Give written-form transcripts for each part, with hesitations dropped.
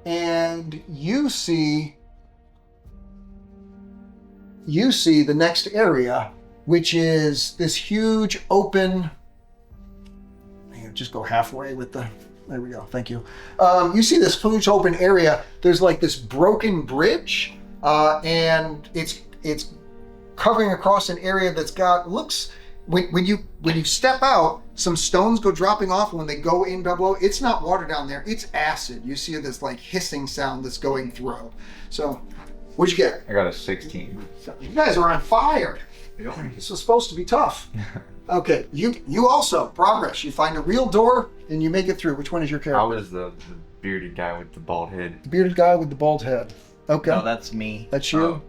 and you see the next area, which is this huge open. Just go halfway with the. There we go. Thank you. You see this huge open area. There's like this broken bridge, and it's covering across an area that's got when you step out, some stones go dropping off. And when they go in below, it's not water down there. It's acid. You see this like hissing sound that's going through. So, what'd you get? I got a 16. You guys are on fire. This was supposed to be tough. Okay, you also progress. You find a real door and you make it through. Which one is your character? I was the bearded guy with the bald head. The bearded guy with the bald head. Okay. No, that's me. That's you?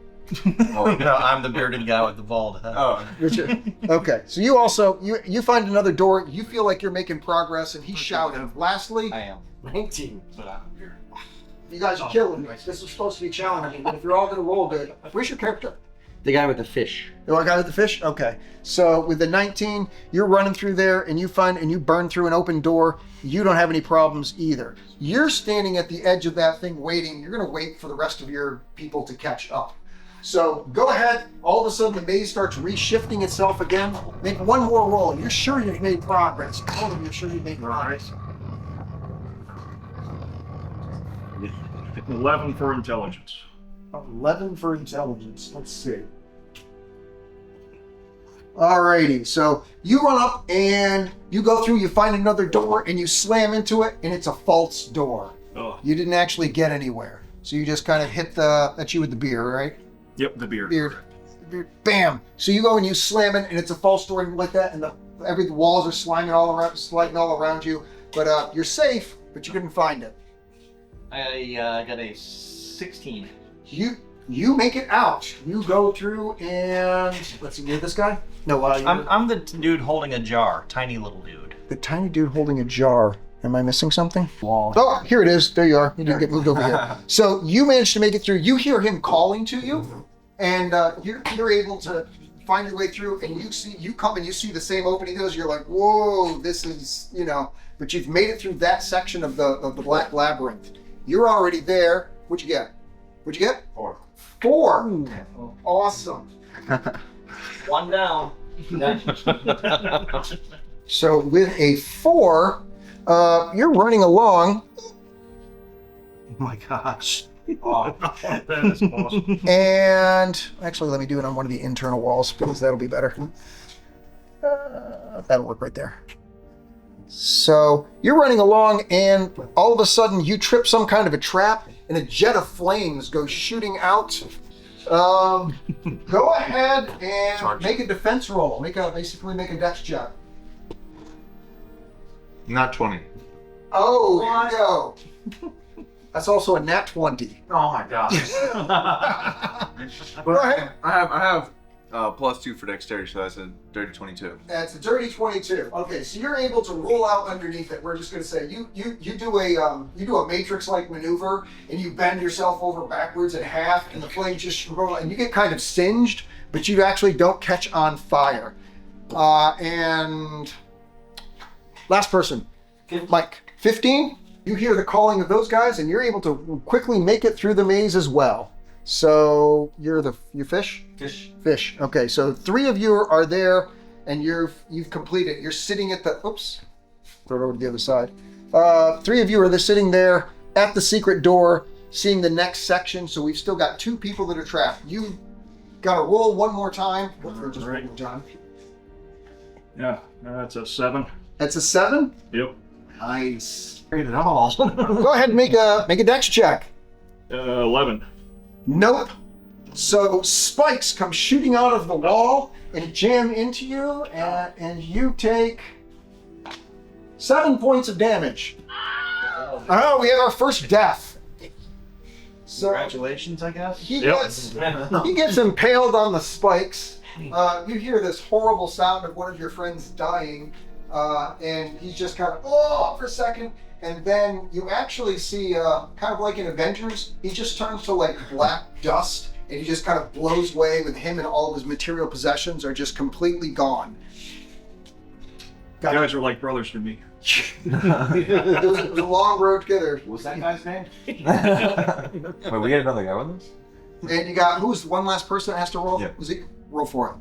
Oh. No, I'm the bearded guy with the bald head. Oh. Okay, so you also, you find another door. You feel like you're making progress, and he's shouting. Lastly, I am. 19, but I'm here. You guys are killing me. This is supposed to be challenging, but if you're all going to roll good, where's your character? The guy with the fish. Oh, I got with the fish? Okay. So with the 19, you're running through there and you burn through an open door. You don't have any problems either. You're standing at the edge of that thing waiting. You're going to wait for the rest of your people to catch up. So go ahead. All of a sudden the maze starts reshifting itself again. Make one more roll. You're sure you've made progress. All of you are sure you've made progress. 11 for intelligence. 11 for intelligence. Let's see. Alrighty, so you run up and you go through, you find another door and you slam into it and it's a false door. Oh. You didn't actually get anywhere. So you just kind of hit that's you with the beer, right? Yep, the beard. Beard. Bam! So you go and you slam it and it's a false door like that and the walls are sliding all around you. But you're safe, but you couldn't find it. I got a 16. You make it out. You go through and let's see, you're this guy? No, I'm the dude holding a jar, tiny little dude. The tiny dude holding a jar. Am I missing something? Wall. Oh, here it is. There you are. You didn't get moved over here. So you managed to make it through. You hear him calling to you, and you're able to find your way through. And you come and you see the same opening does. You're like, whoa, this is But you've made it through that section of the Black Labyrinth. You're already there. What'd you get? What'd you get? 4. 4. Awesome. One down. So with a 4, you're running along. Oh my gosh. Oh, that is awesome. And actually, let me do it on one of the internal walls because that'll be better. That'll work right there. So you're running along and all of a sudden you trip some kind of a trap and a jet of flames goes shooting out. Go ahead and make a defense roll. Basically make a dex check. Not 20. Oh, here we go. That's also a nat 20. Oh my gosh. Go ahead. I have +2 for dexterity, so that's a dirty 22. That's a dirty 22. Okay, so you're able to roll out underneath it. We're just going to say you do a matrix-like maneuver and you bend yourself over backwards in half, and the flame just roll, and you get kind of singed, but you actually don't catch on fire. And last person, Mike, 15. You hear the calling of those guys, and you're able to quickly make it through the maze as well. So you fish? Fish. Okay, so 3 of you are there, and you've completed. You're sitting at the throw it over to the other side. 3 of you are sitting there at the secret door, seeing the next section. So we've still got 2 people that are trapped. You got to roll one more time. Right. John. Yeah, that's a 7. That's a 7. Yep. Nice. Great at all. Go ahead and make a dex check. 11. Nope. So spikes come shooting out of the wall and jam into you, and you take 7 points of damage. Oh, we have our first death. So Congratulations, I guess. he Yep. gets impaled on the spikes. You hear this horrible sound of one of your friends dying, and he's just kind of for a second. And then you actually see, kind of like in Avengers, he just turns to like black dust, and he just kind of blows away with him, and all of his material possessions are just completely gone. You guys are like brothers to me. It was a long road together. What's that guy's name? Wait, we get another guy with us? And you got, who's one last person that has to roll? Yeah. Was it? Roll for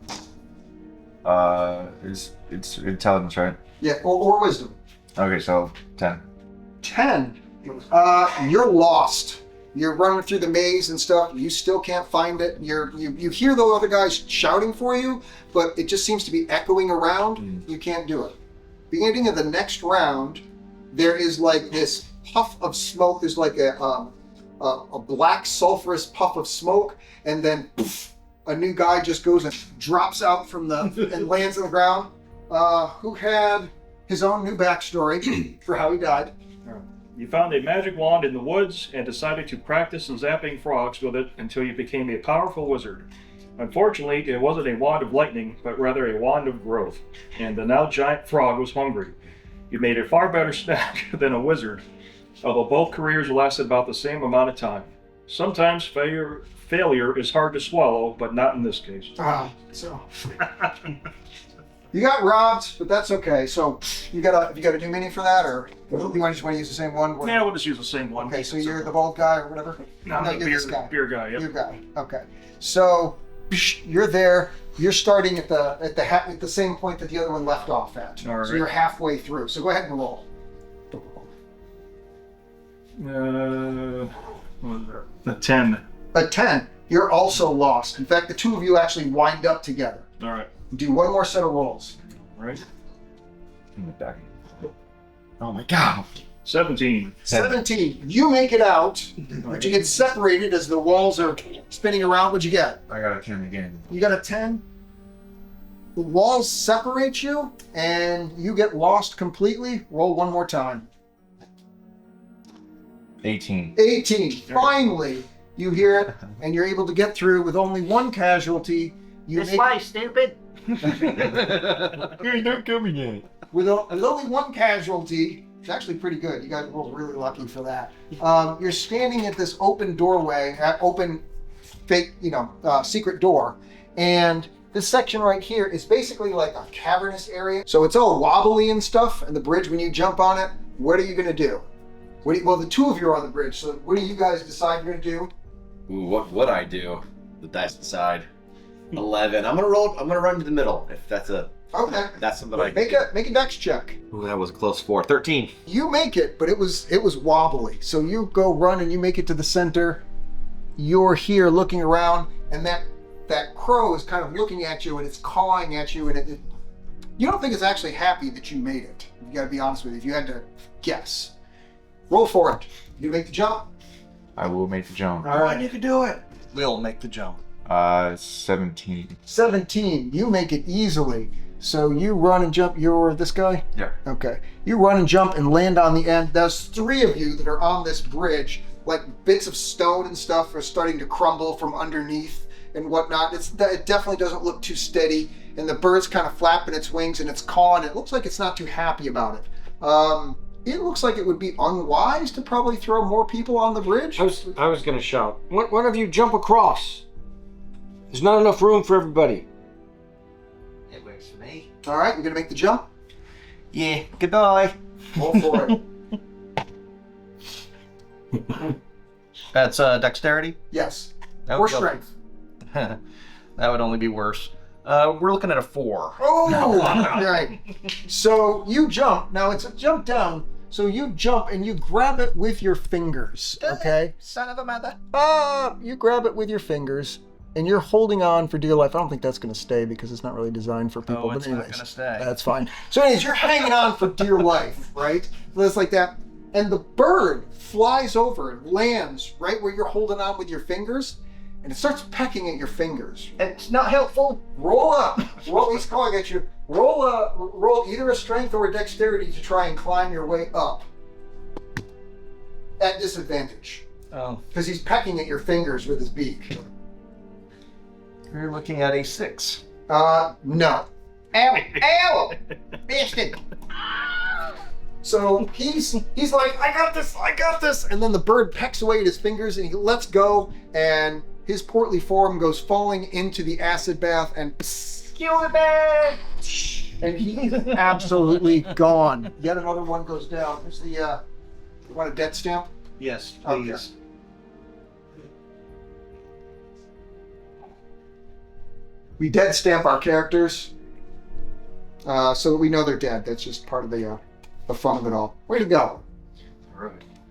it. It's intelligence, right? Yeah, or wisdom. Okay, so 10. 10. You're lost. You're running through the maze and stuff. You still can't find it. You hear the other guys shouting for you, but it just seems to be echoing around. You can't do it. Beginning of the next round, there is like this puff of smoke. There's like a black sulfurous puff of smoke, and then poof, a new guy just goes and drops out from and lands on the ground. Who had his own new backstory for how he died. You found a magic wand in the woods and decided to practice zapping frogs with it until you became a powerful wizard. Unfortunately, it wasn't a wand of lightning, but rather a wand of growth, and the now giant frog was hungry. You made a far better snack than a wizard, although both careers lasted about the same amount of time. Sometimes failure is hard to swallow, but not in this case. So you got robbed, but that's okay. So you got a new meaning for that, or you just want to use the same one? Yeah, we'll just use the same one. Okay, so you're the bald guy or whatever? No, I'm the you're this guy. beer guy. Yep. Beer guy. Okay. So you're there. You're starting at the same point that the other one left off at. All right. So you're halfway through. So go ahead and roll. What was there? A 10. A 10. You're also lost. In fact, the two of you actually wind up together. All right. Do one more set of rolls. All right. In the back. Oh my god. 17. 17. You make it out, but you get separated as the walls are spinning around. What'd you get? I got a 10 again. You got a 10. The walls separate you, and you get lost completely. Roll one more time. 18. 18. Finally, you hear it, and you're able to get through with only one casualty. This way, stupid. You're not coming in. With only one casualty. It's actually pretty good. You guys rolled really lucky for that. You're standing at this open doorway, open fake, secret door, and this section right here is basically like a cavernous area. So it's all wobbly and stuff, and the bridge, when you jump on it, what are you going to do? Well, the two of you are on the bridge, so what do you guys decide you're going to do? Ooh, what would I do? The dice decide. 11. I'm gonna run to the middle. If that's Okay. that's something I Make a dex check. Ooh, that was close for 13. You make it, but it was wobbly. So you go run and you make it to the center. You're here looking around, and that crow is kind of looking at you, and it's cawing at you, and you don't think it's actually happy that you made it. You gotta be honest with you. If you had to guess. Roll for it. You make the jump? I will make the jump. All right, you can do it. We'll make the jump. 17. 17. You make it easily. So you run and jump. You're this guy? Yeah. Okay. You run and jump and land on the end. There's three of you that are on this bridge. Like bits of stone and stuff are starting to crumble from underneath and whatnot. It definitely doesn't look too steady. And the bird's kind of flapping its wings and it's cawing. It looks like it's not too happy about it. It looks like it would be unwise to probably throw more people on the bridge. I was gonna shout. One of you jump across. There's not enough room for everybody. It works for me. All right, you're gonna make the jump. Yeah, goodbye. Roll for it. That's dexterity? Yes. That Or would go- strength. That would only be worse. We're looking at a 4. Oh, right. So you jump. Now it's a jump down. So you jump and you grab it with your fingers. Okay. Son of a mother. You grab it with your fingers, and you're holding on for dear life. I don't think that's going to stay because it's not really designed for people. Oh, but it's anyways, not going to stay. that's fine. So anyways, you're hanging on for dear life, right? Just like that. And the bird flies over and lands right where you're holding on with your fingers, and it starts pecking at your fingers. It's not helpful. Roll up. He's calling at you. Roll either a strength or a dexterity to try and climb your way up. At disadvantage. Oh. Because he's pecking at your fingers with his beak. You're looking at a 6. No. Ow! Ow! Bastard! So he's like, I got this, and then the bird pecks away at his fingers and he lets go, and his portly form goes falling into the acid bath and Kill the bird! and he's absolutely gone. Yet another one goes down. Here's the, you want a death stamp? Yes, Okay. please. We dead stamp our characters so that we know they're dead. That's just part of the fun of it all. Way to go.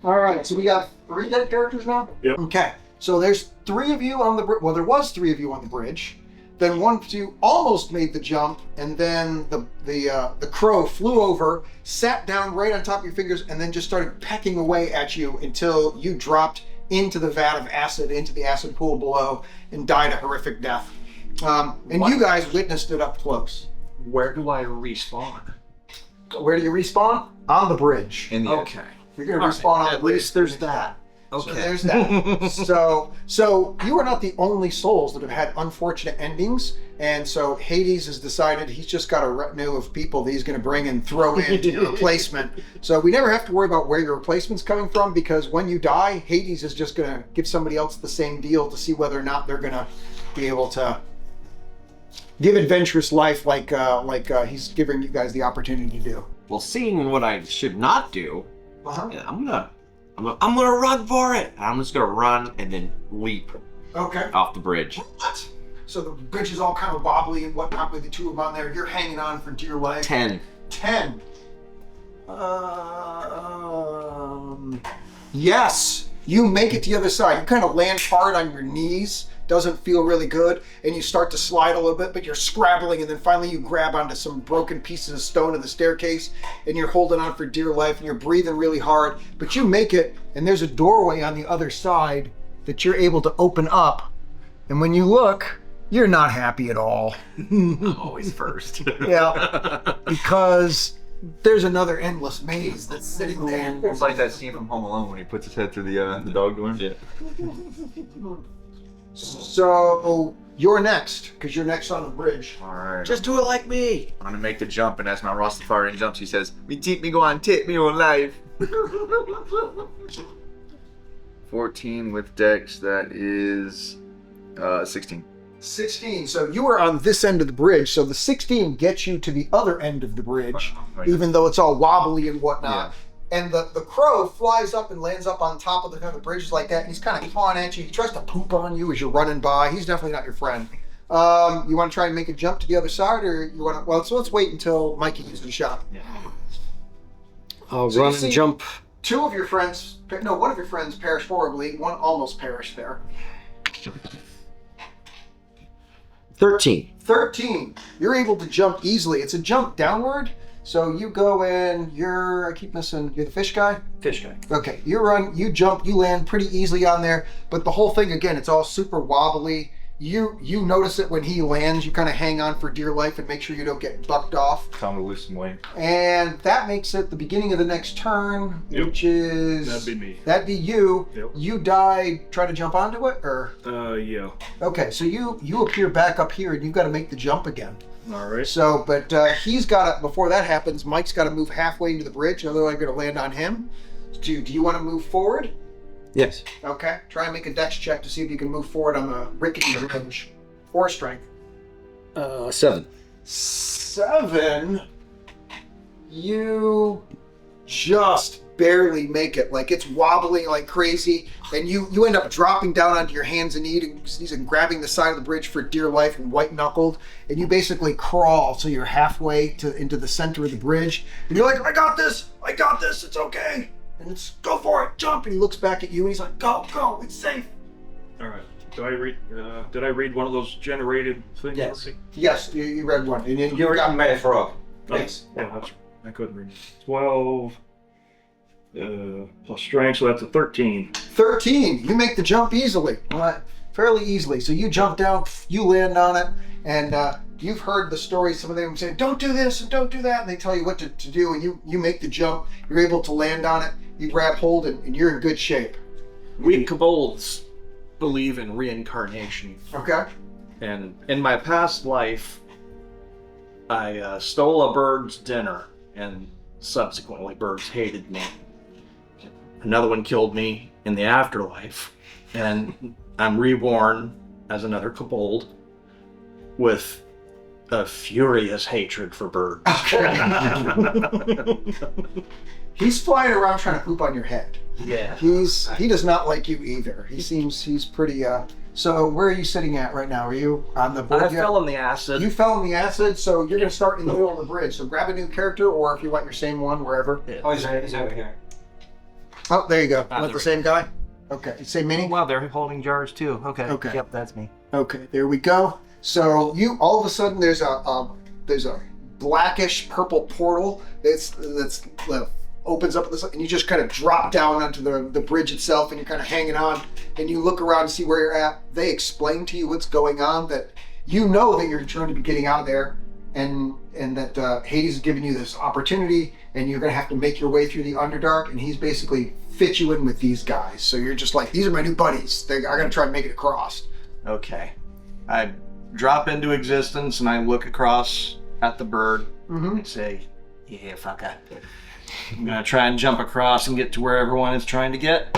All right, so we got 3 dead characters now? Yep. Okay, so there's 3 of you on the bridge. Well, there was 3 of you on the bridge. Then one of you almost made the jump, and then the crow flew over, sat down right on top of your fingers, and then just started pecking away at you until you dropped into the vat of acid, into the acid pool below, and died a horrific death. And you guys witnessed it up close. Where do I respawn? Where do you respawn? On the bridge. In the Okay. You're going to respawn on the At bridge. least there's that. So there's that. so you are not the only souls that have had unfortunate endings, and so Hades has decided he's just got a retinue of people that he's going to bring and throw into your replacement. So we never have to worry about where your replacement's coming from, because when you die, Hades is just going to give somebody else the same deal to see whether or not they're going to be able to give adventurous life like he's giving you guys the opportunity to do. Well, seeing what I should not do, Uh-huh. I'm gonna run for it. I'm just gonna run and then leap Okay. off the bridge. What? So the bridge is all kind of wobbly and whatnot with the 2 of them on there. You're hanging on for dear life. 10. 10. Yes, you make it to the other side. You kind of land hard on your knees. Doesn't feel really good, and you start to slide a little bit, but you're scrabbling, and then finally you grab onto some broken pieces of stone of the staircase, and you're holding on for dear life, and you're breathing really hard, but you make it, and there's a doorway on the other side that you're able to open up, and when you look, you're not happy at all. Always first. Yeah, because there's another endless maze that's sitting there. It's like that scene from Home Alone when he puts his head through the dog door. Yeah. So you're next, because you're next on the bridge. All right. Just do it like me. I'm gonna make the jump, and as my Rastafarian jumps, he says, "Me teep me go on, tip me on live." 14 with Dex. That is 16. 16. So you are on this end of the bridge. So the 16 gets you to the other end of the bridge, Right. even though it's all wobbly and whatnot. Yeah. And the crow flies up and lands up on top of the kind of bridges like that. And he's kind of clawing at you. He tries to poop on you as you're running by. He's definitely not your friend. You want to try and make a jump to the other side, or you want to? Well, so let's wait until Mikey uses a shot. I'll So you run see- and jump. 2 of your friends, no, 1 of your friends perished horribly. 1 almost perished there. 13. 13. You're able to jump easily. It's a jump downward. So you go in, I keep missing, you're the fish guy? Fish guy. Okay, you run, you jump, you land pretty easily on there, but the whole thing, again, it's all super wobbly. You notice it when he lands, you kind of hang on for dear life and make sure you don't get bucked off. Tell him to loosen weight. And that makes it the beginning of the next turn, Yep. which is... That'd be me. That'd be you. Yep. You died, try to jump onto it, or... Yeah. Okay, so you appear back up here and you've got to make the jump again. All right. So, but he's got to, before that happens, Mike's got to move halfway into the bridge, otherwise I'm going to land on him. Do you want to move forward? Yes. Okay, try and make a dex check to see if you can move forward on the rickety bridge. Or strength. 7. 7. You just barely make it. Like, it's wobbling like crazy, and you end up dropping down onto your hands and knees and grabbing the side of the bridge for dear life and white-knuckled, and you basically crawl so you're halfway into the center of the bridge, and you're like, I got this, it's okay. And it's, go for it, jump, and he looks back at you and he's like, go, it's safe. All right. Did I read one of those generated things? Yes. already? Yes, you read one. And then You're on my frog. Yes. Yeah, I couldn't read. 12 plus strength, so that's a 13. 13. You make the jump easily. Fairly easily. So you jump down, you land on it, and you've heard the stories. Some of them say, don't do this and don't do that, and they tell you what to do, and you make the jump. You're able to land on it. You grab hold, and you're in good shape. We kobolds believe in reincarnation. Okay? And in my past life, I stole a bird's dinner, and subsequently birds hated me. Another one killed me in the afterlife, and I'm reborn as another kobold with a furious hatred for birds. He's flying around trying to poop on your head. Yeah. He does not like you either. He's pretty so where are you sitting at right now? Are you on the board I yet? fell in the acid. You fell in the acid, so you're gonna start in the middle of the bridge. So grab a new character, or if you want your same one, wherever. Oh, he's over here. Oh, there you go. Ah, Want the same guy? Okay. Same mini? Wow, they're holding jars too. Okay. Okay. Yep, that's me. Okay, there we go. So you all of a sudden there's a blackish purple portal that's opens up at this, and you just kind of drop down onto the bridge itself, and you're kind of hanging on, and you look around to see where you're at. They explain to you what's going on, that you know that you're trying to be getting out of there, and that Hades is giving you this opportunity, and you're going to have to make your way through the Underdark, and he's basically fit you in with these guys. So you're just like, these are my new buddies. I got to try to make it across. Okay. I drop into existence and I look across at the bird and say, yeah, fucker. I'm gonna try and jump across and get to where everyone is trying to get.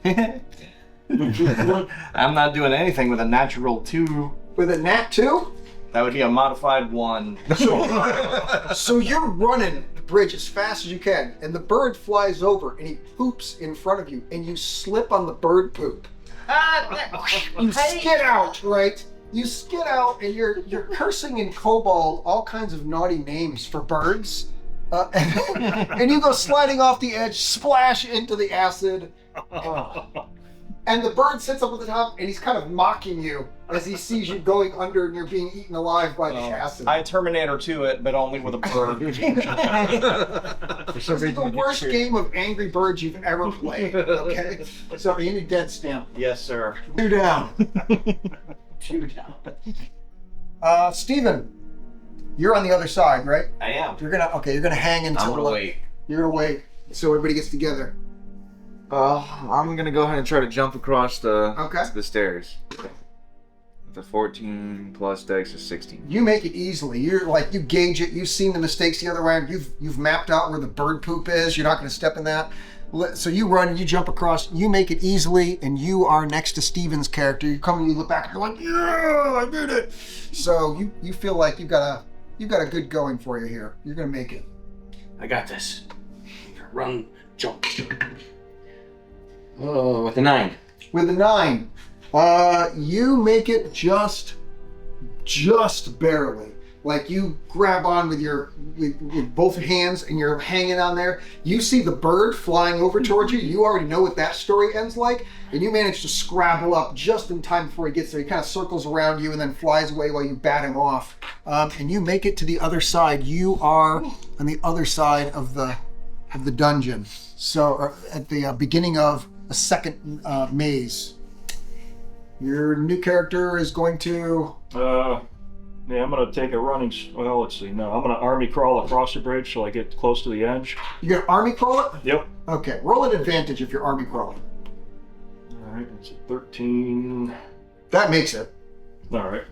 I'm not doing anything with a natural 2. With a nat 2? That would be a modified 1. So you're running the bridge as fast as you can, and the bird flies over and he poops in front of you, and you slip on the bird poop. You skid out, right? You skid out, and you're cursing in Kobold all kinds of naughty names for birds, and you go sliding off the edge, splash into the acid, and the bird sits up at the top, and he's kind of mocking you as he sees you going under and you're being eaten alive by the acid. I Terminator 2 it, but only with a bird. This is the worst game of Angry Birds you've ever played, okay? So you need dead stamp. Yes, sir. 2 down. 2 down. Steven, you're on the other side, right? I am. You're gonna hang until I'm gonna wait. You're gonna wait so everybody gets together. I'm gonna go ahead and try to jump across Okay. the stairs. The 14 plus dex is 16. You make it easily. You're like, you gauge it. You've seen the mistakes the other way. You've mapped out where the bird poop is. You're not going to step in that. So you run and you jump across. You make it easily, and you are next to Steven's character. You come and you look back and you're like, yeah, I did it. So you feel like you've got a good going for you here. You're going to make it. I got this. Run, jump. Oh, with a 9. With a 9, you make it just barely. Like you grab on with with both hands and you're hanging on there. You see the bird flying over towards you. You already know what that story ends like, and you manage to scrabble up just in time before he gets there. He kind of circles around you and then flies away while you bat him off. And you make it to the other side. You are on the other side of the dungeon. So at the beginning of a second maze. Your new character is going to... Yeah, I'm gonna take a running. Well, let's see. No, I'm gonna army crawl across the bridge till I get close to the edge. You're gonna army crawl it? Yep. Okay, roll an advantage if you're army crawling. All right, it's a 13. That makes it. All right.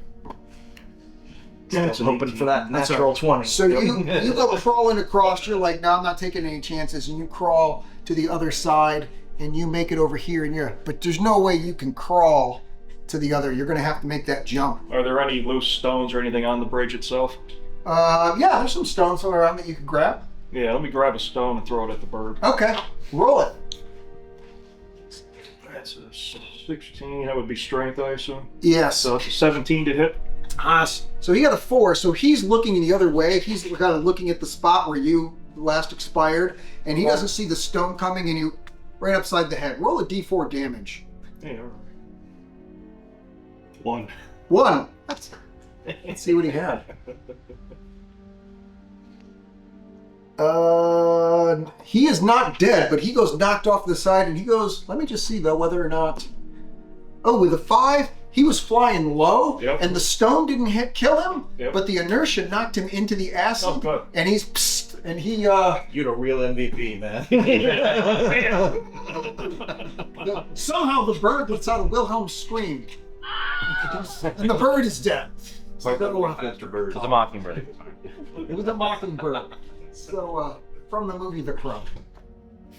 Yeah, That's an hoping 18. for that natural 20. So you go crawling across. You're like, no, I'm not taking any chances. And you crawl to the other side, and you make it over here. But there's no way you can crawl to the other. You're going to have to make that jump. Are there any loose stones or anything on the bridge itself? Yeah, there's some stones around that you can grab. Yeah, let me grab a stone and throw it at the bird. Okay, roll it. That's a 16. That would be strength, I assume. Yes. So it's a 17 to hit. So he got a 4. So he's looking the other way. He's kind of looking at the spot where you last expired, and he doesn't see the stone coming, and you right upside the head. Roll a d4 damage. Yeah, all right. 1. 1. Let's see what he had. He is not dead, but he goes knocked off the side, and he goes, let me just see though whether or not... Oh, with a 5, he was flying low, and the stone didn't kill him, but the inertia knocked him into the acid, Oh, good. and he's psst, and he... You're a real MVP, man. Somehow the bird lets out a Wilhelm scream, and the bird is dead. It's a mockingbird. It was a mockingbird. So, from the movie The Crow.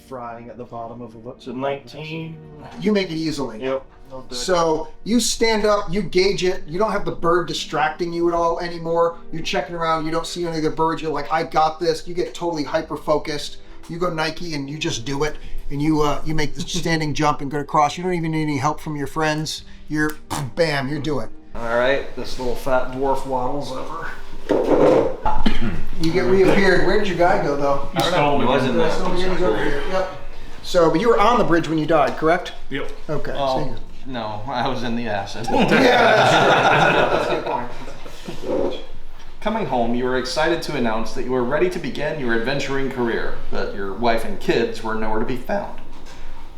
Frying at the bottom of a... It's a 19. You make it easily. Yep. So you stand up, you gauge it. You don't have the bird distracting you at all anymore. You're checking around. You don't see any of the birds. You're like, I got this. You get totally hyper focused. You go Nike and you just do it. And you make the standing jump and go across. You don't even need any help from your friends. You're, bam, you do it. All right, this little fat dwarf waddles over. You get reappeared. Where did your guy go, though? He stole He me. was in there. He's over here. Yep. So, but you were on the bridge when you died, correct? Yep. Okay. Oh, no, I was in the acid. Yeah, that's true. That's a good point. Coming home, you were excited to announce that you were ready to begin your adventuring career, but your wife and kids were nowhere to be found.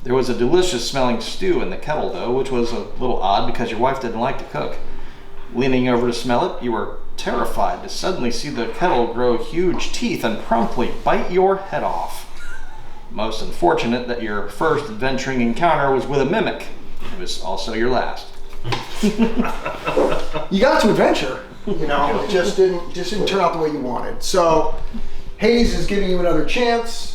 There was a delicious smelling stew in the kettle, though, which was a little odd because your wife didn't like to cook. Leaning over to smell it, you were terrified to suddenly see the kettle grow huge teeth and promptly bite your head off. Most unfortunate that your first adventuring encounter was with a mimic. It was also your last. You got to adventure, you know, it just didn't turn out the way you wanted. So Hayes is giving you another chance,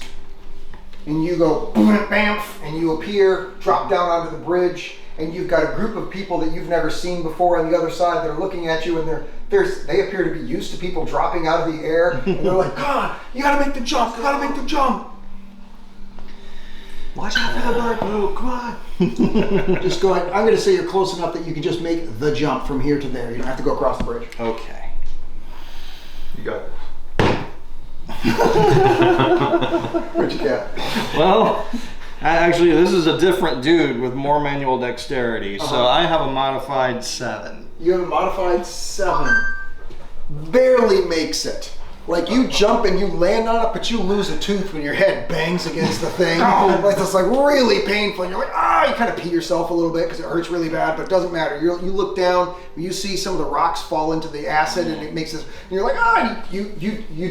and you go bamf, and you appear, drop down onto the bridge, and you've got a group of people that you've never seen before on the other side that are looking at you, and they appear to be used to people dropping out of the air, and they're like, God, you gotta make the jump, you gotta make the jump. Watch out for the bird, Blue, come on. Just go ahead. I'm going to say you're close enough that you can just make the jump from here to there. You don't have to go across the bridge. Okay. You got Where'd you get? Well, actually, this is a different dude with more manual dexterity, so I have a modified 7. You have a modified 7. Barely makes it. Like you jump and you land on it, but you lose a tooth when your head bangs against the thing. Like it's like really painful. And you're like, you kind of pee yourself a little bit because it hurts really bad, but it doesn't matter. You look down, you see some of the rocks fall into the acid, and it makes this. And you're like, you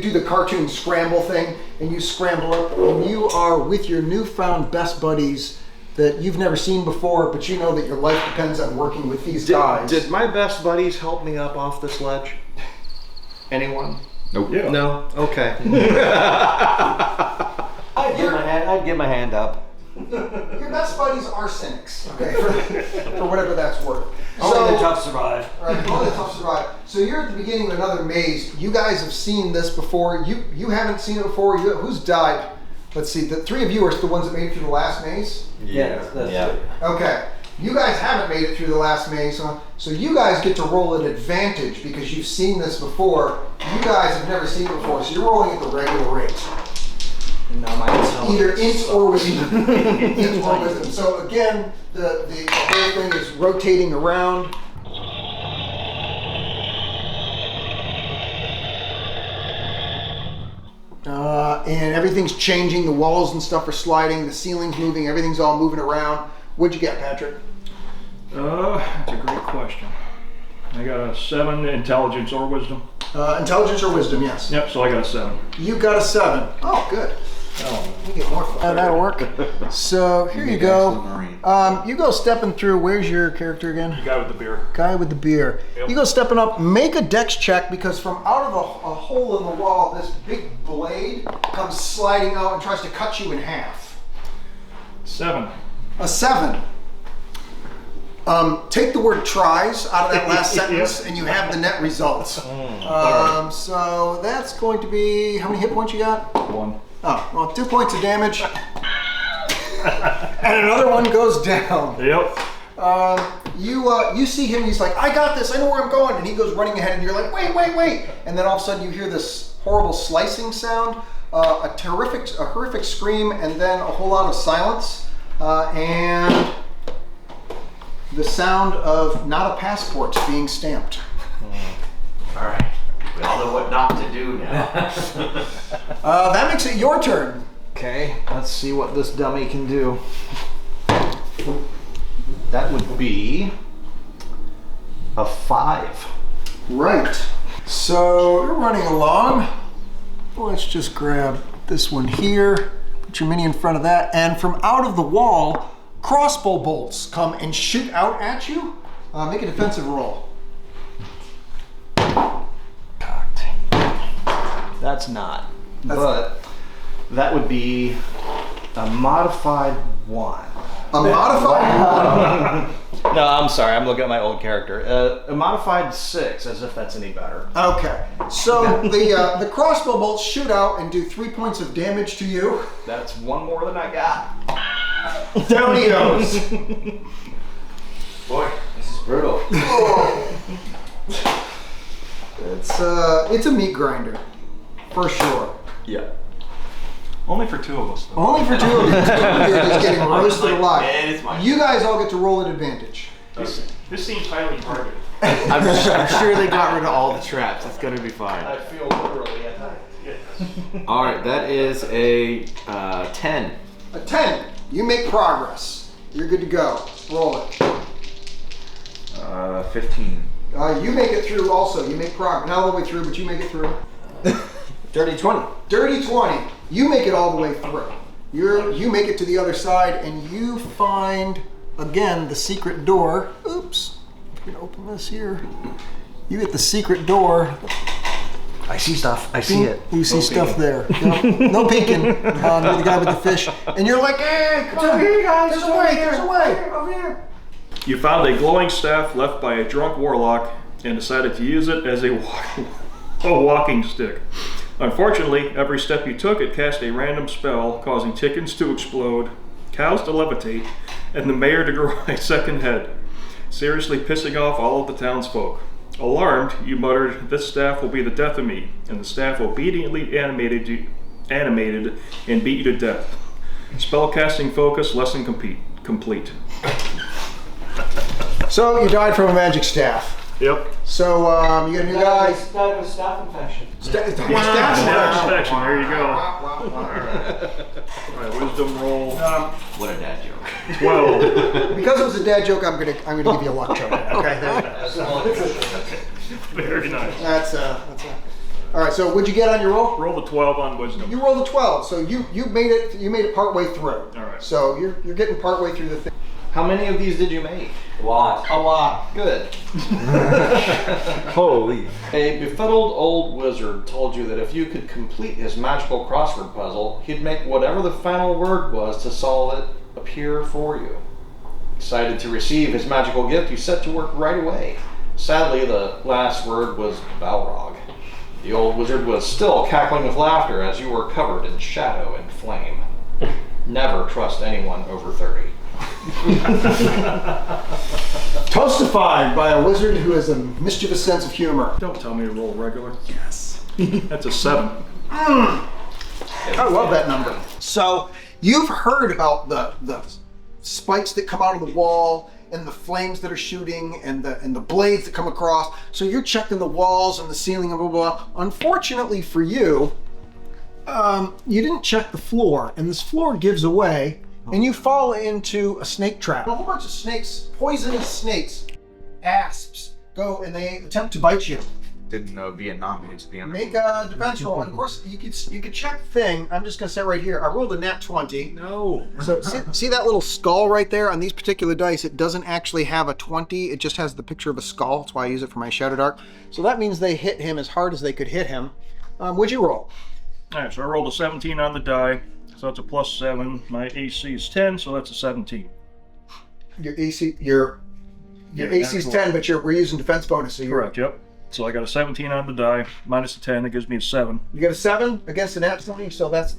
do the cartoon scramble thing, and you scramble up, and you are with your newfound best buddies that you've never seen before, but you know that your life depends on working with these guys. Did my best buddies help me up off the sledge? Anyone? Nope. Yeah. No? Okay. I'd give my hand up. Your best buddies are cynics, okay, for whatever that's worth. Only the tough survive. Right, only the tough survive. So you're at the beginning of another maze. You guys have seen this before. You haven't seen it before. Who's died? Let's see. The 3 of you are the ones that made it through the last maze. Yeah. Okay. You guys haven't made it through the last maze, huh? So you guys get to roll at advantage because you've seen this before. You guys have never seen it before, so you're rolling at the regular rate. No, my Either int or wisdom. Int or wisdom. So again, the whole thing is rotating around. And everything's changing. The walls and stuff are sliding. The ceiling's moving. Everything's all moving around. What'd you get, Patrick? That's a great question. I got a 7 intelligence or wisdom. Intelligence or wisdom, yes. Yep, so I got a 7. You got a 7. Oh, good. You get more fun. That'll work. So here you go. You go stepping through. Where's your character again? The guy with the beer. Guy with the beer. Yep. You go stepping up. Make a dex check because from out of a hole in the wall, this big blade comes sliding out and tries to cut you in half. 7. A 7. Take the word tries out of that last sentence and you have the net results. So that's going to be, how many hit points you got? 1. Oh, well, 2 points of damage. And another one goes down. Yep. You see him, he's like, I got this, I know where I'm going. And he goes running ahead and you're like, wait. And then all of a sudden you hear this horrible slicing sound, a horrific scream, and then a whole lot of silence. And the sound of not a passport being stamped. All right. We all know what not to do now. That makes it your turn. Okay, let's see what this dummy can do. That would be a 5. Right. So you're running along. Let's just grab this one here. Put your mini in front of that. And from out of the wall, crossbow bolts come and shoot out at you. Make a defensive roll. That's not. But that would be a modified 1. A modified 1. No, I'm sorry. I'm looking at my old character. A modified 6, as if that's any better. Okay, so the crossbow bolts shoot out and do 3 points of damage to you. That's one more than I got. Down he goes. Boy, this is brutal. It's a meat grinder, for sure. Yeah. Only for 2 of us. Though. Only for 2 of you. You're just getting roasted alive. Man, it's mine. You guys all get to roll at advantage. This seems highly targeted. I'm sure they got rid of all the traps. That's gonna be fine. I feel literally attacked. All right, that is a 10. A 10. You make progress. You're good to go. Roll it. 15. You make it through also. You make progress. Not all the way through, but you make it through. Dirty 20. Dirty 20. You make it all the way through. You make it to the other side, and you find, again, the secret door. Oops. I'm going to open this here. You get the secret door. I see stuff. I see it. You see stuff there. No peeking. You're the guy with the fish. And you're like, hey, come on, here, guys. There's a way. There's a way. Over here. You found a glowing staff left by a drunk warlock and decided to use it as a walking stick. Unfortunately, every step you took, it cast a random spell, causing chickens to explode, cows to levitate, and the mayor to grow a second head, seriously pissing off all of the townsfolk. Alarmed, you muttered, "This staff will be the death of me," and the staff obediently animated and beat you to death. Spellcasting focus lesson complete. So you died from a magic staff. Yep. So you got a new guy. Died of a staph infection. Staff infection, there you go. Alright, wisdom roll. What a dad joke. 12. Because it was a dad joke, I'm gonna give you a luck token. Okay, there you go. Very nice. That's all right. So what'd you get on your roll? Roll the 12 on wisdom. You rolled a 12. So you made it. You made it part way through. All right. So you're getting part way through the thing. How many of these did you make? A lot. A lot. Good. Holy. A befuddled old wizard told you that if you could complete his magical crossword puzzle, he'd make whatever the final word was to solve it appear for you. Excited to receive his magical gift, you set to work right away. Sadly, the last word was Balrog. The old wizard was still cackling with laughter as you were covered in shadow and flame. Never trust anyone over 30. Toastified by a wizard who has a mischievous sense of humor. Don't tell me to roll regular. Yes. That's a 7. I love that number. So you've heard about the spikes that come out of the wall and the flames that are shooting and the blades that come across. So you're checking the walls and the ceiling and blah, blah, blah. Unfortunately for you, you didn't check the floor, and this floor gives away, and you fall into a snake trap. A whole bunch of snakes, poisonous snakes, asps, go and they attempt to bite you. Didn't know Vietnam used to be on. Make a defense roll. And of course, you could check thing. I'm just gonna say right here. I rolled a nat 20. No. So see that little skull right there on these particular dice? It doesn't actually have a 20. It just has the picture of a skull. That's why I use it for my ShadowDark. So that means they hit him as hard as they could hit him. What'd you roll? Alright, so I rolled a 17 on the die. So that's a +7. My AC is 10, so that's a 17. Your AC, your AC is 10, but we're using defense bonus. So Correct, yep. So I got a 17 on the die, minus a 10, that gives me a 7. You got a 7 against an nat 20, so that's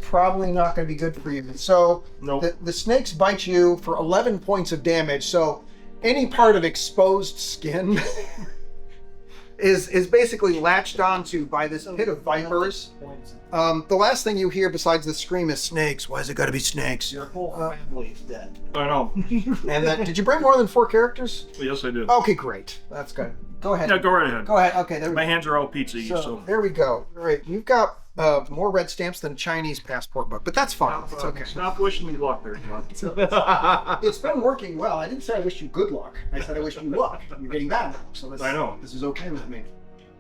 probably not gonna be good for you. So Nope. the snakes bite you for 11 points of damage. So any part of exposed skin is basically latched onto by this pit of vipers. The last thing you hear besides the scream is snakes. Why has it got to be snakes? Your whole family is dead. I know. And then, did you bring more than 4 characters? Yes, I did. Okay, great. That's good. Go ahead. Yeah, go right ahead. Go ahead. Okay, there we My go. hands are all pizza-y, so. There we go. All right, you've got more red stamps than a Chinese passport book, but that's fine. It's okay. Stop wishing me luck there, John. It's been working well. I didn't say I wish you good luck. I said I wish you luck. You're getting bad luck, so I know. this is okay with me.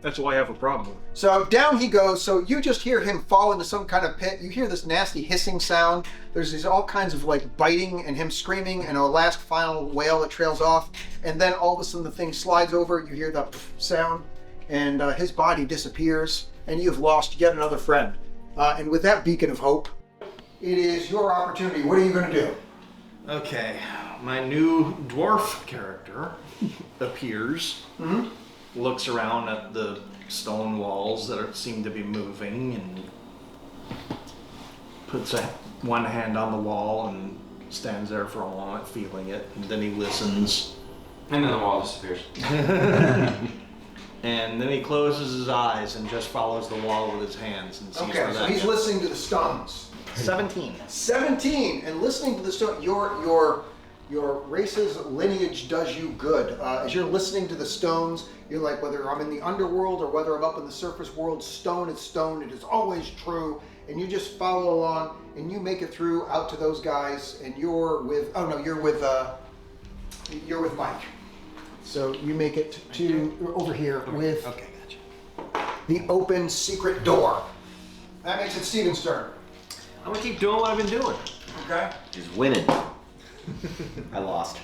That's why I have a problem with it. So down he goes. So you just hear him fall into some kind of pit. You hear this nasty hissing sound. There's these all kinds of like biting and him screaming and a last final wail that trails off. And then all of a sudden the thing slides over. You hear the sound and his body disappears and you've lost yet another friend. And with that beacon of hope, it is your opportunity. What are you going to do? Okay, my new dwarf character appears, looks around at the stone walls that seem to be moving, and puts one hand on the wall and stands there for a moment feeling it, and then he listens. And then the wall disappears. And then he closes his eyes and just follows the wall with his hands and sees Okay, where so that he's goes. listening to the stones. 17. 17, and listening to the stone, your race's lineage does you good. As you're listening to the stones, you're like, whether I'm in the underworld or whether I'm up in the surface world, stone is stone. It is always true. And you just follow along, and you make it through out to those guys, and you're with Mike. So you make it to over here with the open secret door. That makes it Steven's turn. I'm gonna keep doing what I've been doing. Okay. He's winning. I lost.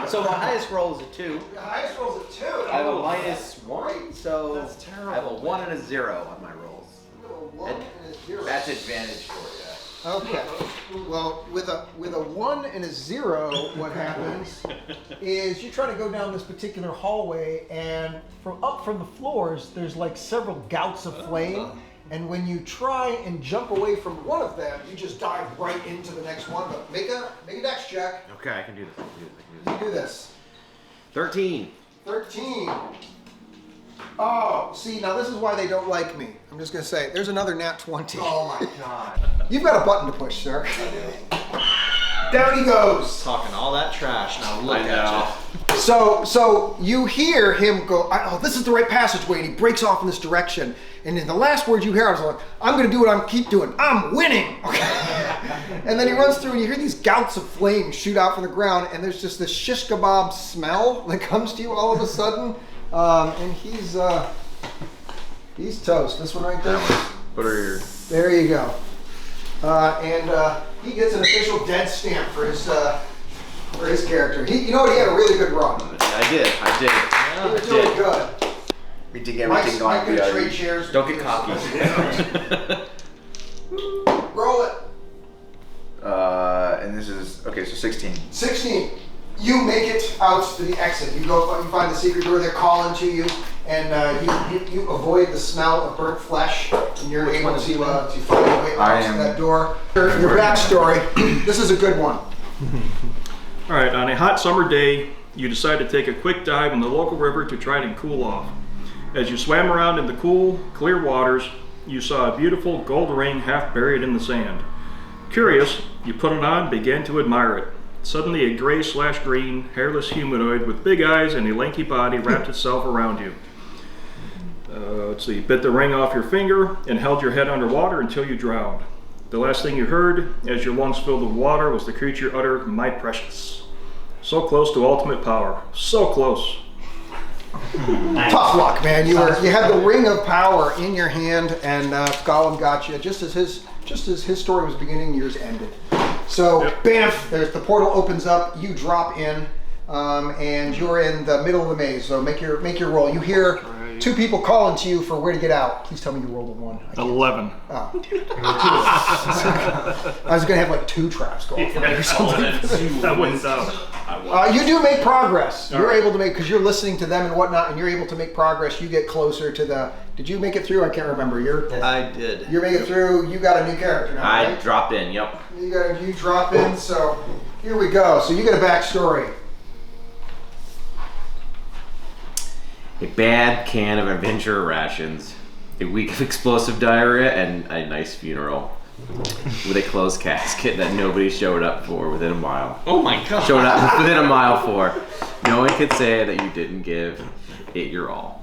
So my highest roll is a 2. The highest roll's a 2. I have a -1, so That's terrible. I have a 1 and a 0 on my rolls. You have a 1 and a 0. That's advantage for you. Okay. Well, with a 1 and a 0, what happens is you try to go down this particular hallway, and from the floors, there's like several gouts of flame. And when you try and jump away from one of them, you just dive right into the next one. But make a dex check. Okay, I can do this. You do this. 13. 13. Oh, see, now this is why they don't like me. I'm just going to say, there's another nat 20. Oh my god. You've got a button to push, sir. Down he goes. Talking all that trash, now look at you. So you hear him go, oh, this is the right passageway, and he breaks off in this direction. And in the last word you hear, I was like, I'm going to do what I keep doing. I'm winning. Okay. And then he runs through, and you hear these gouts of flame shoot out from the ground, and there's just this shish kebab smell that comes to you all of a sudden. And he's toast. This one right there. What are your... There you go. And he gets an official dead stamp for his character. He had a really good run. I did. He was doing good. We dig Mike's everything on gonna trade shares. Don't get cocky. Roll it. And this is... Okay, so 16. 16. You make it out to the exit. You find the secret door. They're calling to you, and you avoid the smell of burnt flesh, and you're able to find your way out to that door. Your backstory. This is a good one. All right, on a hot summer day, you decide to take a quick dive in the local river to try and cool off. As you swam around in the cool, clear waters, you saw a beautiful gold ring half buried in the sand. Curious, you put it on and began to admire it. Suddenly a gray/green, hairless humanoid with big eyes and a lanky body wrapped itself around you. Let's see, bit the ring off your finger and held your head underwater until you drowned. The last thing you heard, as your lungs filled with water, was the creature utter, "My precious." So close to ultimate power. So close. Nice. Tough luck, man. You had the ring of power in your hand, and Gollum got you just as his story was beginning. Yours ended. So, bam! The portal opens up. You drop in, and you're in the middle of the maze. So make your roll. You hear two people calling to you for where to get out. Please tell me you rolled a 1. 11. Oh. I was gonna have like 2 traps go off or something. That wouldn't sound. You do make progress. You're able to make, because you're listening to them and whatnot, and you're able to make progress. You get closer to the. Did you make it through? I can't remember. I did. You're making it through. You got a new character now, I right? dropped in. Yep. You drop in. So here we go. So you get a backstory. A bad can of adventure rations, a week of explosive diarrhea, and a nice funeral with a closed casket that nobody showed up for within a mile. Oh my god. Showed up within a mile for. No one could say that you didn't give it your all.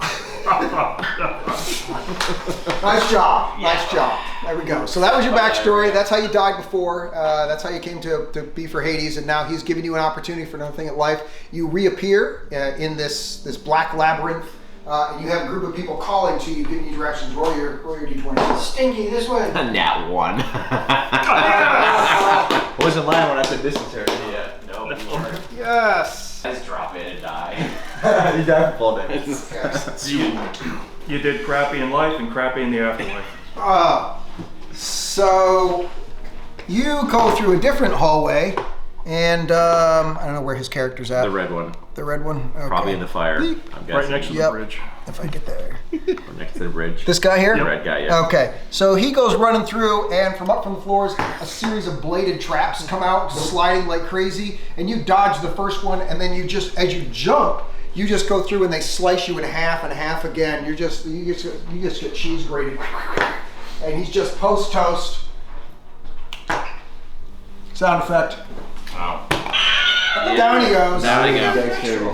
Nice job. Nice job. There we go. So that was your backstory. That's how you died before. That's how you came to be for Hades, and now he's giving you an opportunity for another thing at life. You reappear in this Black Labyrinth. And you have a group of people calling to you, giving you directions. Roll your d20. Stinky, this way. Nat 1. I wasn't lying when I said this is her. Yeah, no. Yes. I just drop in and die. You died full damage. You did crappy in life and crappy in the afterlife. So You go through a different hallway, and I don't know where his character's at. The red one. The red one? Okay. Probably in the fire. I'm guessing. Right next to the bridge. If I get there. Or next to the bridge. This guy here? The red guy, yeah. Okay, so he goes running through, and from up from the floors, a series of bladed traps come out, sliding like crazy, and you dodge the first one, and then you just, as you jump, you just go through and they slice you in half and half again. You just get cheese grated, and he's just post toast. Sound effect. Wow. Down he goes. Down he goes.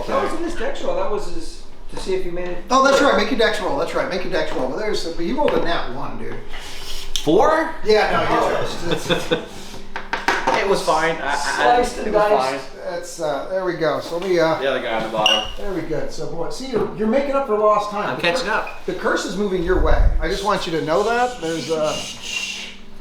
That wasn't his dex roll. That was his to see if he made it. Oh, that's right. Make your dex roll. That's right. Make your dex roll. But you rolled a nat 1, dude. 4? Yeah, no, you're toast. It was fine. Sliced and It was diced. fine. That's there we go. So we The other guy on the bottom. there we go. So boy, see, you're making up for lost time. I'm catching up. The curse is moving your way. I just want you to know that. There's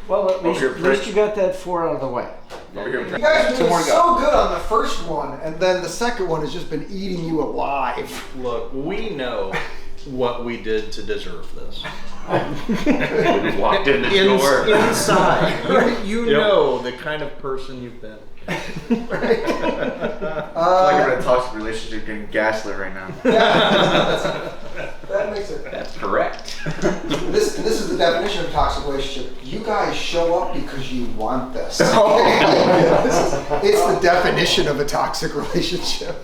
Well, at least, here, at least Fritz. you got that 4 out of the way. Over here. you guys are Two doing more to go. so good on the first one, and then the second one has just been eating you alive. Look, we know what we did to deserve this. We walked in the door. Inside, you Yep. know the kind of person you've been. It's like I'm in a toxic relationship getting gaslit right now. That makes it. That's correct. This is the definition of a toxic relationship. You guys show up because you want this. It's the definition of a toxic relationship.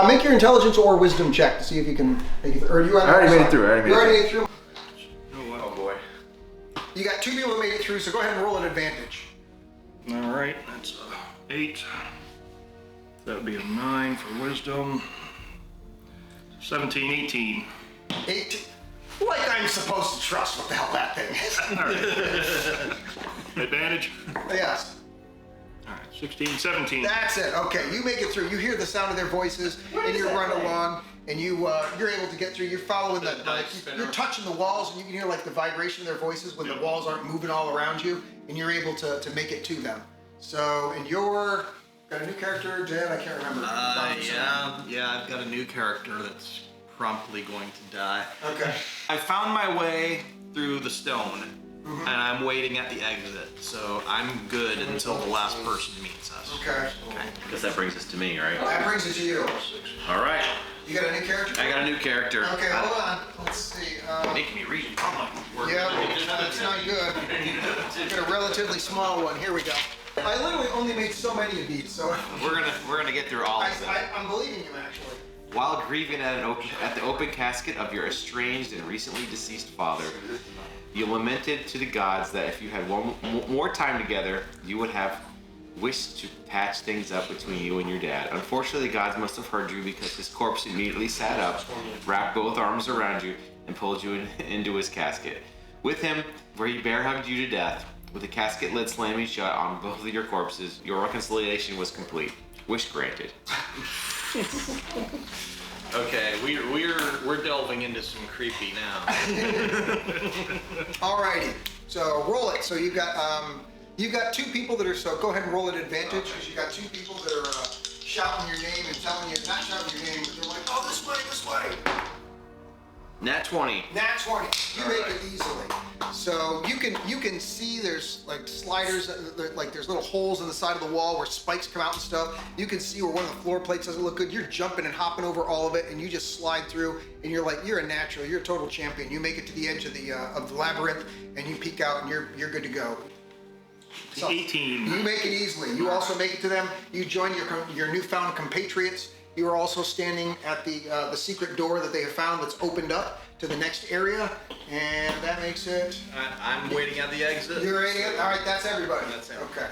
Make your intelligence or wisdom check to see if you can make it. Or do you? I already made it through. You already made it through. Oh boy. You got 2 people that made it through, so go ahead and roll an advantage. All right, that's 8. That would be a 9 for wisdom. 17, 18. 18. Like I'm supposed to trust what the hell that thing is. All right. Advantage. Yes. All right, 16, 17. That's it. Okay, you make it through. You hear the sound of their voices, and you're running along, and you're able to get through. You're following you're touching the walls, and you can hear like the vibration of their voices when the walls aren't moving all around you, and you're able to make it to them. So, and you're got a new character, Dan. I can't remember. Yeah, I've got a new character that's promptly going to die. Okay. I found my way through the stone, and I'm waiting at the exit, so I'm good until the last person meets us. Okay. Guess that brings us to me, right? That brings it to you. All right. You got a new character? I got a new character. Okay, hold on. Let's see. Making me read online. Yeah, that's not good. Got a relatively small one. Here we go. I literally only made so many of these, so We're gonna get through all of them. I'm believing you actually. While grieving at the open casket of your estranged and recently deceased father, you lamented to the gods that if you had more time together, you would have wished to patch things up between you and your dad. Unfortunately, the gods must have heard you because his corpse immediately sat up, wrapped both arms around you, and pulled you into his casket. With him, where he bear hugged you to death, with the casket lid slamming shut on both of your corpses, your reconciliation was complete. Wish granted. Okay, we're delving into some creepy now. Alrighty, so roll it. So you've got 2 people that are, so go ahead and roll at advantage because you got 2 people that are shouting your name and telling you, not shouting your name, but they're like, oh, this way, this way. Nat 20. Nat 20. You make it easily. So you can see there's like sliders, like there's little holes in the side of the wall where spikes come out and stuff. You can see where one of the floor plates doesn't look good. You're jumping and hopping over all of it, and you just slide through. And you're a natural. You're a total champion. You make it to the edge of the labyrinth, and you peek out, and you're good to go. So 18. You make it easily. You also make it to them. You join your newfound compatriots. You are also standing at the secret door that they have found that's opened up to the next area, and that makes it. I'm waiting at the exit. You're in it. All right, that's everybody. That's it. Okay.